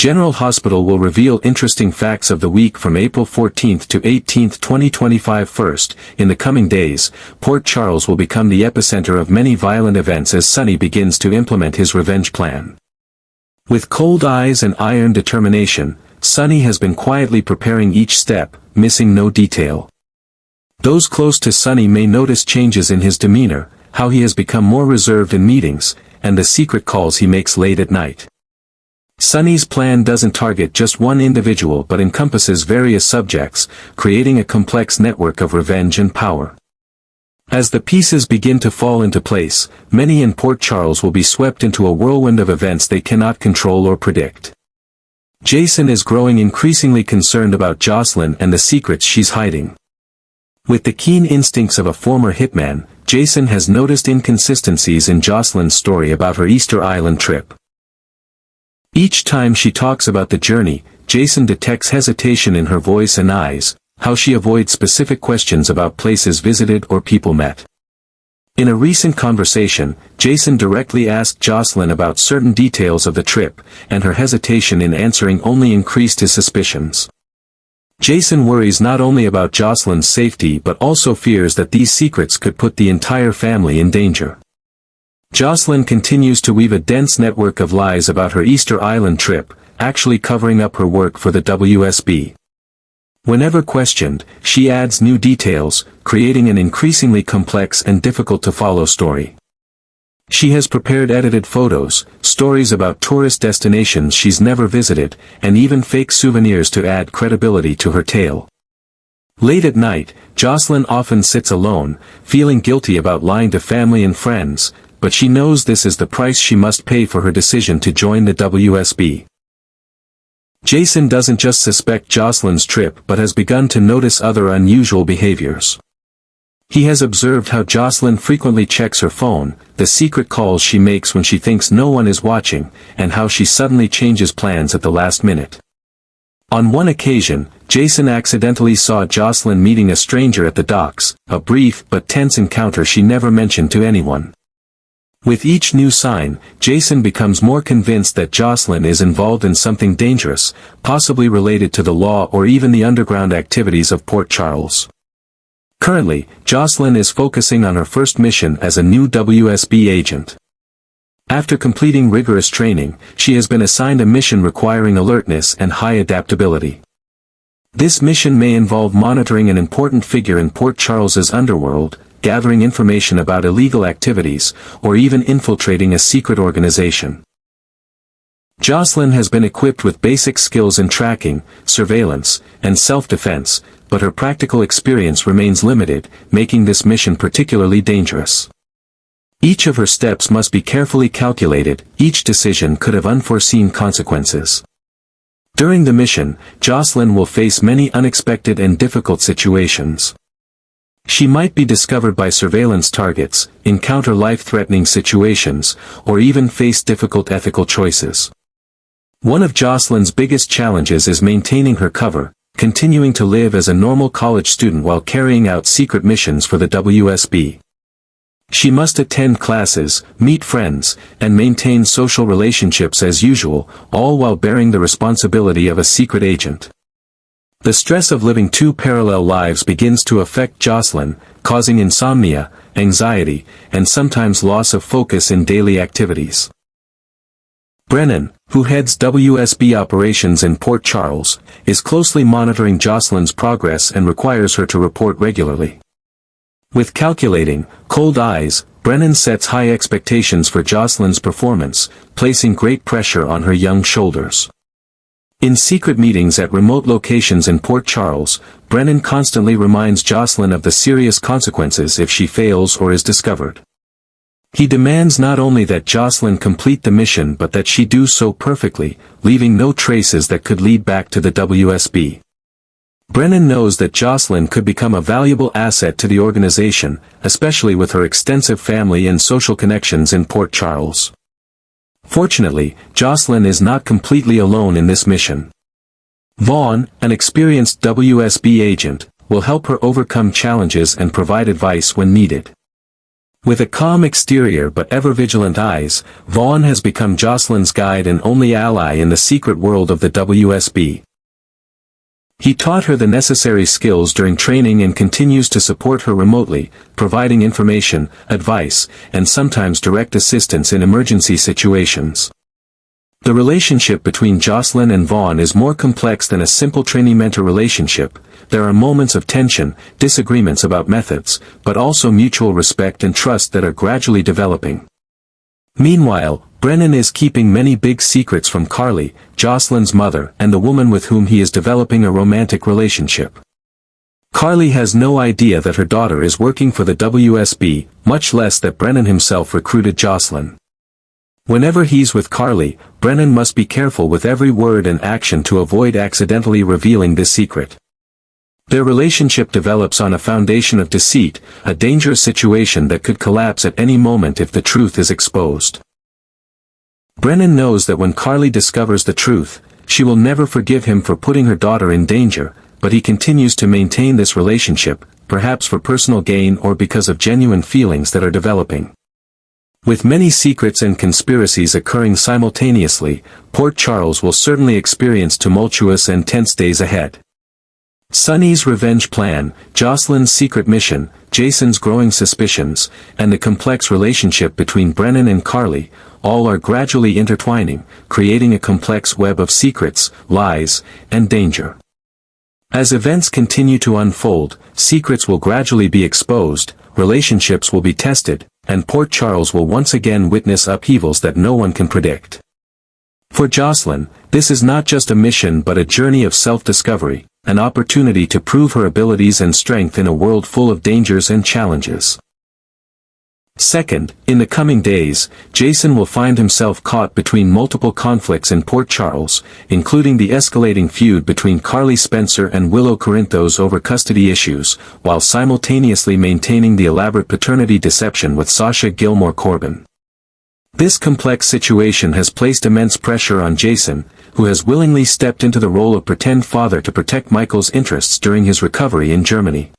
General Hospital will reveal interesting facts of the week from April 14 to 18, 2025. First, in the coming days, Port Charles will become the epicenter of many violent events as Sonny begins to implement his revenge plan. With cold eyes and iron determination, Sonny has been quietly preparing each step, missing no detail. Those close to Sonny may notice changes in his demeanor, how he has become more reserved in meetings, and the secret calls he makes late at night. Sonny's plan doesn't target just one individual but encompasses various subjects, creating a complex network of revenge and power. As the pieces begin to fall into place, many in Port Charles will be swept into a whirlwind of events they cannot control or predict. Jason is growing increasingly concerned about Josslyn and the secrets she's hiding. With the keen instincts of a former hitman, Jason has noticed inconsistencies in Josslyn's story about her Easter Island trip. Each time she talks about the journey, Jason detects hesitation in her voice and eyes, how she avoids specific questions about places visited or people met. In a recent conversation, Jason directly asked Josslyn about certain details of the trip, and her hesitation in answering only increased his suspicions. Jason worries not only about Josslyn's safety but also fears that these secrets could put the entire family in danger. Josslyn continues to weave a dense network of lies about her Easter Island trip, actually covering up her work for the WSB. Whenever questioned, she adds new details, creating an increasingly complex and difficult-to-follow story. She has prepared edited photos, stories about tourist destinations she's never visited, and even fake souvenirs to add credibility to her tale. Late at night, Josslyn often sits alone, feeling guilty about lying to family and friends, but she knows this is the price she must pay for her decision to join the WSB. Jason doesn't just suspect Josslyn's trip but has begun to notice other unusual behaviors. He has observed how Josslyn frequently checks her phone, the secret calls she makes when she thinks no one is watching, and how she suddenly changes plans at the last minute. On one occasion, Jason accidentally saw Josslyn meeting a stranger at the docks, a brief but tense encounter she never mentioned to anyone. With each new sign, Jason becomes more convinced that Josslyn is involved in something dangerous, possibly related to the law or even the underground activities of Port Charles. Currently, Josslyn is focusing on her first mission as a new WSB agent. After completing rigorous training, she has been assigned a mission requiring alertness and high adaptability. This mission may involve monitoring an important figure in Port Charles's underworld, gathering information about illegal activities, or even infiltrating a secret organization. Josslyn has been equipped with basic skills in tracking, surveillance, and self-defense, but her practical experience remains limited, making this mission particularly dangerous. Each of her steps must be carefully calculated, each decision could have unforeseen consequences. During the mission, Josslyn will face many unexpected and difficult situations. She might be discovered by surveillance targets, encounter life-threatening situations, or even face difficult ethical choices. One of Josslyn's biggest challenges is maintaining her cover, continuing to live as a normal college student while carrying out secret missions for the WSB. She must attend classes, meet friends, and maintain social relationships as usual, all while bearing the responsibility of a secret agent. The stress of living two parallel lives begins to affect Josslyn, causing insomnia, anxiety, and sometimes loss of focus in daily activities. Brennan, who heads WSB operations in Port Charles, is closely monitoring Josslyn's progress and requires her to report regularly. With calculating, cold eyes, Brennan sets high expectations for Josslyn's performance, placing great pressure on her young shoulders. In secret meetings at remote locations in Port Charles, Brennan constantly reminds Josslyn of the serious consequences if she fails or is discovered. He demands not only that Josslyn complete the mission but that she do so perfectly, leaving no traces that could lead back to the WSB. Brennan knows that Josslyn could become a valuable asset to the organization, especially with her extensive family and social connections in Port Charles. Fortunately, Josslyn is not completely alone in this mission. Vaughn, an experienced WSB agent, will help her overcome challenges and provide advice when needed. With a calm exterior but ever-vigilant eyes, Vaughn has become Josslyn's guide and only ally in the secret world of the WSB. He taught her the necessary skills during training and continues to support her remotely, providing information, advice, and sometimes direct assistance in emergency situations. The relationship between Josslyn and Vaughn is more complex than a simple trainee-mentor relationship. There are moments of tension, disagreements about methods, but also mutual respect and trust that are gradually developing. Meanwhile, Brennan is keeping many big secrets from Carly, Josslyn's mother, and the woman with whom he is developing a romantic relationship. Carly has no idea that her daughter is working for the WSB, much less that Brennan himself recruited Josslyn. Whenever he's with Carly, Brennan must be careful with every word and action to avoid accidentally revealing this secret. Their relationship develops on a foundation of deceit, a dangerous situation that could collapse at any moment if the truth is exposed. Brennan knows that when Carly discovers the truth, she will never forgive him for putting her daughter in danger, but he continues to maintain this relationship, perhaps for personal gain or because of genuine feelings that are developing. With many secrets and conspiracies occurring simultaneously, Port Charles will certainly experience tumultuous and tense days ahead. Sonny's revenge plan, Josslyn's secret mission, Jason's growing suspicions, and the complex relationship between Brennan and Carly, all are gradually intertwining, creating a complex web of secrets, lies, and danger. As events continue to unfold, secrets will gradually be exposed, relationships will be tested, and Port Charles will once again witness upheavals that no one can predict. For Josslyn, this is not just a mission but a journey of self-discovery, an opportunity to prove her abilities and strength in a world full of dangers and challenges. Second, in the coming days, Jason will find himself caught between multiple conflicts in Port Charles, including the escalating feud between Carly Spencer and Willow Corinthos over custody issues, while simultaneously maintaining the elaborate paternity deception with Sasha Gilmore Corbin. This complex situation has placed immense pressure on Jason, who has willingly stepped into the role of pretend father to protect Michael's interests during his recovery in Germany.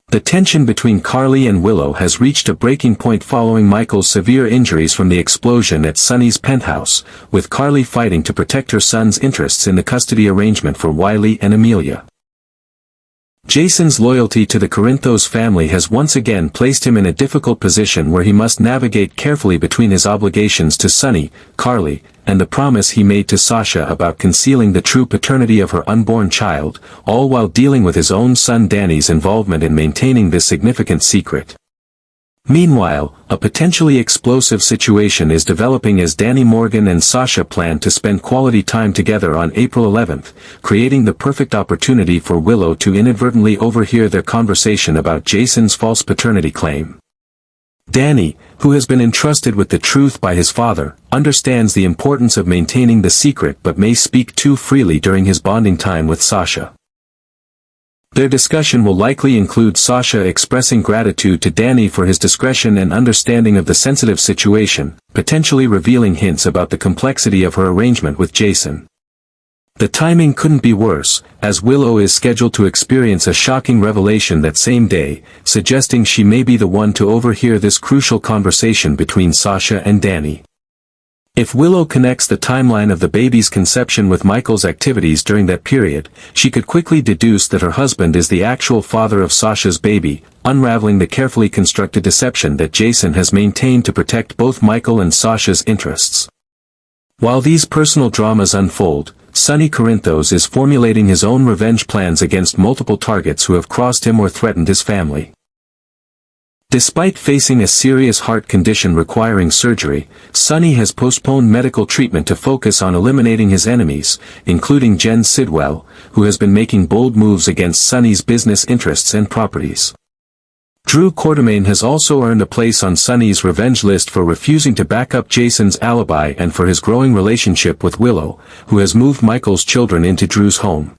The tension between Carly and Willow has reached a breaking point following Michael's severe injuries from the explosion at Sonny's penthouse, with Carly fighting to protect her son's interests in the custody arrangement for Wiley and Amelia. Jason's loyalty to the Corinthos family has once again placed him in a difficult position where he must navigate carefully between his obligations to Sonny, Carly, and the promise he made to Sasha about concealing the true paternity of her unborn child, all while dealing with his own son Danny's involvement in maintaining this significant secret. Meanwhile, a potentially explosive situation is developing as Danny Morgan and Sasha plan to spend quality time together on April 11th, creating the perfect opportunity for Willow to inadvertently overhear their conversation about Jason's false paternity claim. Danny, who has been entrusted with the truth by his father, understands the importance of maintaining the secret but may speak too freely during his bonding time with Sasha. Their discussion will likely include Sasha expressing gratitude to Danny for his discretion and understanding of the sensitive situation, potentially revealing hints about the complexity of her arrangement with Jason. The timing couldn't be worse, as Willow is scheduled to experience a shocking revelation that same day, suggesting she may be the one to overhear this crucial conversation between Sasha and Danny. If Willow connects the timeline of the baby's conception with Michael's activities during that period, she could quickly deduce that her husband is the actual father of Sasha's baby, unraveling the carefully constructed deception that Jason has maintained to protect both Michael and Sasha's interests. While these personal dramas unfold, Sonny Corinthos is formulating his own revenge plans against multiple targets who have crossed him or threatened his family. Despite facing a serious heart condition requiring surgery, Sonny has postponed medical treatment to focus on eliminating his enemies, including Jen Sidwell, who has been making bold moves against Sonny's business interests and properties. Drew Quartermain has also earned a place on Sonny's revenge list for refusing to back up Jason's alibi and for his growing relationship with Willow, who has moved Michael's children into Drew's home.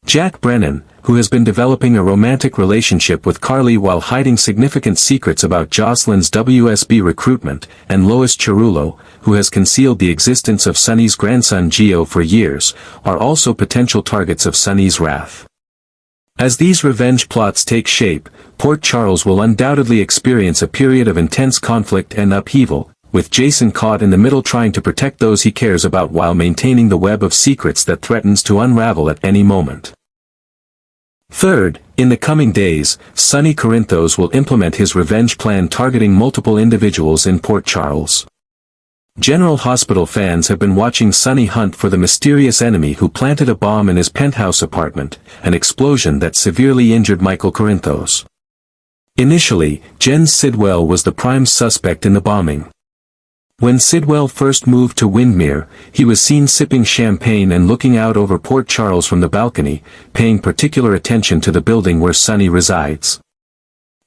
Jack Brennan, who has been developing a romantic relationship with Carly while hiding significant secrets about Josslyn's WSB recruitment, and Lois Cerullo, who has concealed the existence of Sonny's grandson Gio for years, are also potential targets of Sonny's wrath. As these revenge plots take shape, Port Charles will undoubtedly experience a period of intense conflict and upheaval, with Jason caught in the middle trying to protect those he cares about while maintaining the web of secrets that threatens to unravel at any moment. Third, in the coming days, Sonny Corinthos will implement his revenge plan targeting multiple individuals in Port Charles. General Hospital fans have been watching Sonny hunt for the mysterious enemy who planted a bomb in his penthouse apartment, an explosion that severely injured Michael Corinthos. Initially, Jen Sidwell was the prime suspect in the bombing. When Sidwell first moved to Windermere, he was seen sipping champagne and looking out over Port Charles from the balcony, paying particular attention to the building where Sonny resides.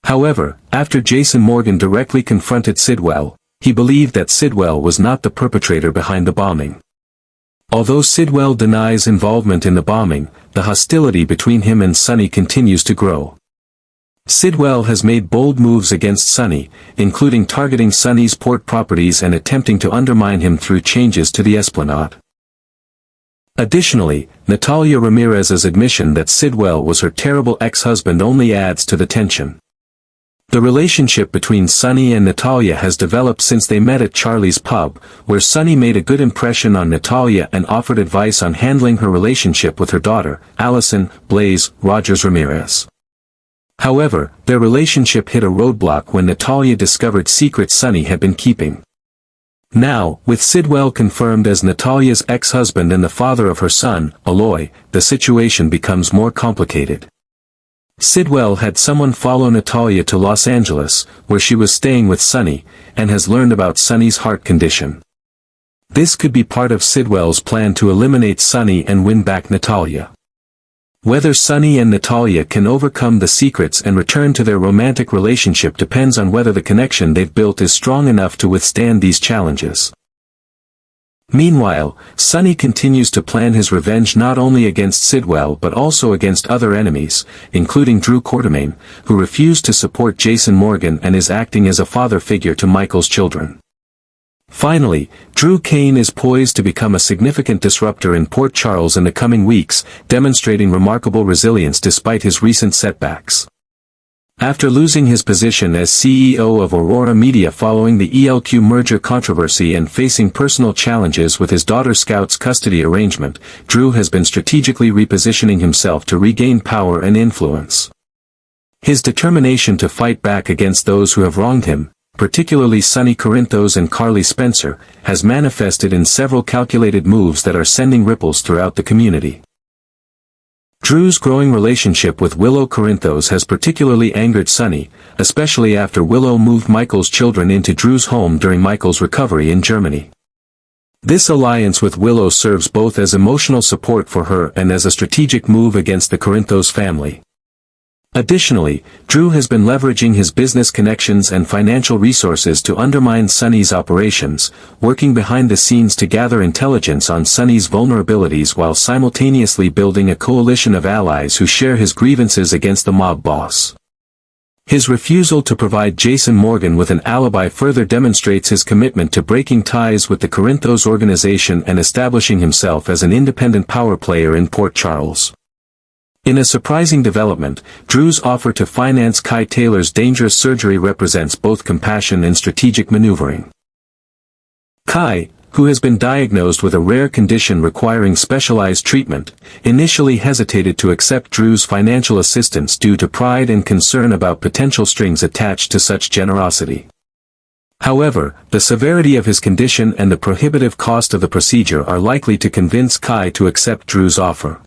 However, after Jason Morgan directly confronted Sidwell, he believed that Sidwell was not the perpetrator behind the bombing. Although Sidwell denies involvement in the bombing, the hostility between him and Sonny continues to grow. Sidwell has made bold moves against Sonny, including targeting Sonny's port properties and attempting to undermine him through changes to the Esplanade. Additionally, Natalia Ramirez's admission that Sidwell was her terrible ex-husband only adds to the tension. The relationship between Sonny and Natalia has developed since they met at Charlie's pub, where Sonny made a good impression on Natalia and offered advice on handling her relationship with her daughter, Allison Blaze Rogers Ramirez. However, their relationship hit a roadblock when Natalia discovered secrets Sonny had been keeping. Now, with Sidwell confirmed as Natalia's ex-husband and the father of her son, Aloy, the situation becomes more complicated. Sidwell had someone follow Natalia to Los Angeles, where she was staying with Sonny, and has learned about Sonny's heart condition. This could be part of Sidwell's plan to eliminate Sonny and win back Natalia. Whether Sonny and Natalia can overcome the secrets and return to their romantic relationship depends on whether the connection they've built is strong enough to withstand these challenges. Meanwhile, Sonny continues to plan his revenge not only against Sidwell but also against other enemies, including Drew Quartermaine, who refused to support Jason Morgan and is acting as a father figure to Michael's children. Finally, Drew Kane is poised to become a significant disruptor in Port Charles in the coming weeks, demonstrating remarkable resilience despite his recent setbacks. After losing his position as CEO of Aurora Media following the ELQ merger controversy and facing personal challenges with his daughter Scout's custody arrangement, Drew has been strategically repositioning himself to regain power and influence. His determination to fight back against those who have wronged him, particularly Sonny Corinthos and Carly Spencer, has manifested in several calculated moves that are sending ripples throughout the community. Drew's growing relationship with Willow Corinthos has particularly angered Sonny, especially after Willow moved Michael's children into Drew's home during Michael's recovery in Germany. This alliance with Willow serves both as emotional support for her and as a strategic move against the Corinthos family. Additionally, Drew has been leveraging his business connections and financial resources to undermine Sonny's operations, working behind the scenes to gather intelligence on Sonny's vulnerabilities while simultaneously building a coalition of allies who share his grievances against the mob boss. His refusal to provide Jason Morgan with an alibi further demonstrates his commitment to breaking ties with the Corinthos organization and establishing himself as an independent power player in Port Charles. In a surprising development, Drew's offer to finance Kai Taylor's dangerous surgery represents both compassion and strategic maneuvering. Kai, who has been diagnosed with a rare condition requiring specialized treatment, initially hesitated to accept Drew's financial assistance due to pride and concern about potential strings attached to such generosity. However, the severity of his condition and the prohibitive cost of the procedure are likely to convince Kai to accept Drew's offer.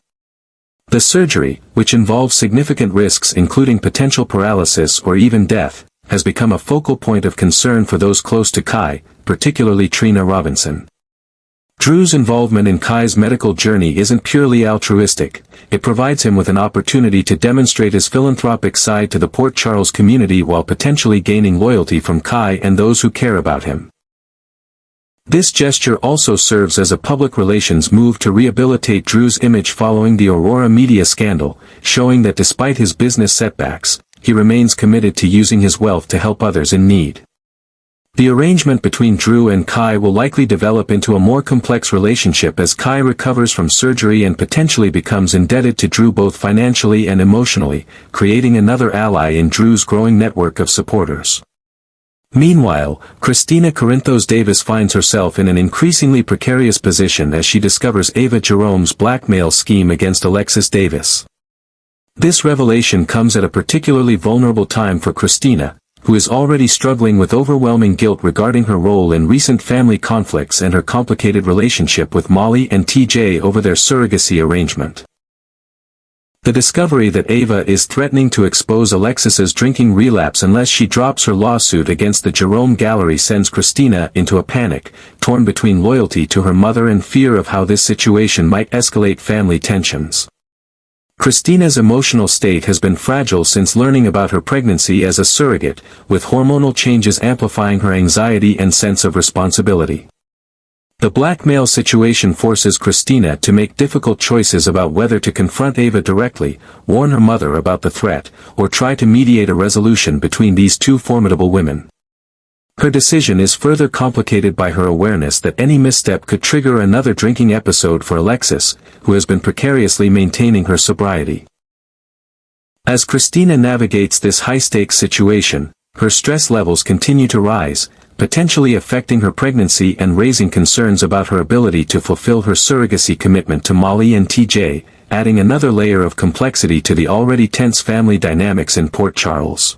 The surgery, which involves significant risks including potential paralysis or even death, has become a focal point of concern for those close to Kai, particularly Trina Robinson. Drew's involvement in Kai's medical journey isn't purely altruistic, it provides him with an opportunity to demonstrate his philanthropic side to the Port Charles community while potentially gaining loyalty from Kai and those who care about him. This gesture also serves as a public relations move to rehabilitate Drew's image following the Aurora Media scandal, showing that despite his business setbacks, he remains committed to using his wealth to help others in need. The arrangement between Drew and Kai will likely develop into a more complex relationship as Kai recovers from surgery and potentially becomes indebted to Drew both financially and emotionally, creating another ally in Drew's growing network of supporters. Meanwhile, Christina Corinthos Davis finds herself in an increasingly precarious position as she discovers Ava Jerome's blackmail scheme against Alexis Davis. This revelation comes at a particularly vulnerable time for Christina, who is already struggling with overwhelming guilt regarding her role in recent family conflicts and her complicated relationship with Molly and TJ over their surrogacy arrangement. The discovery that Ava is threatening to expose Alexis's drinking relapse unless she drops her lawsuit against the Jerome Gallery sends Christina into a panic, torn between loyalty to her mother and fear of how this situation might escalate family tensions. Christina's emotional state has been fragile since learning about her pregnancy as a surrogate, with hormonal changes amplifying her anxiety and sense of responsibility. The blackmail situation forces Christina to make difficult choices about whether to confront Ava directly, warn her mother about the threat, or try to mediate a resolution between these two formidable women. Her decision is further complicated by her awareness that any misstep could trigger another drinking episode for Alexis, who has been precariously maintaining her sobriety. As Christina navigates this high-stakes situation, her stress levels continue to rise, potentially affecting her pregnancy and raising concerns about her ability to fulfill her surrogacy commitment to Molly and TJ, adding another layer of complexity to the already tense family dynamics in Port Charles.